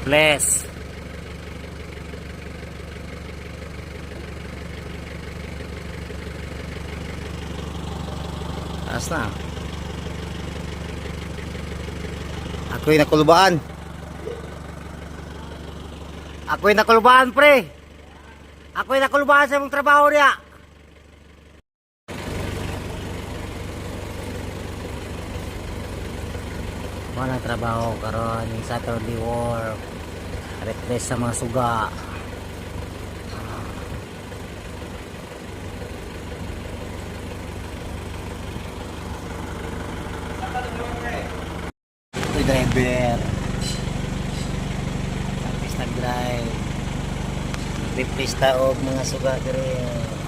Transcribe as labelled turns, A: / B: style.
A: Replace. Taas na. Ako'y nakulubaan. Ako'y nakulubaan, pre. Ako'y nakulubaan sa mong trabaho niya. Wala trabaho karon Saturday work. Replace sa mga suga. Ito'y driver. Tapos nag-drive. Replace taog mga suga dire.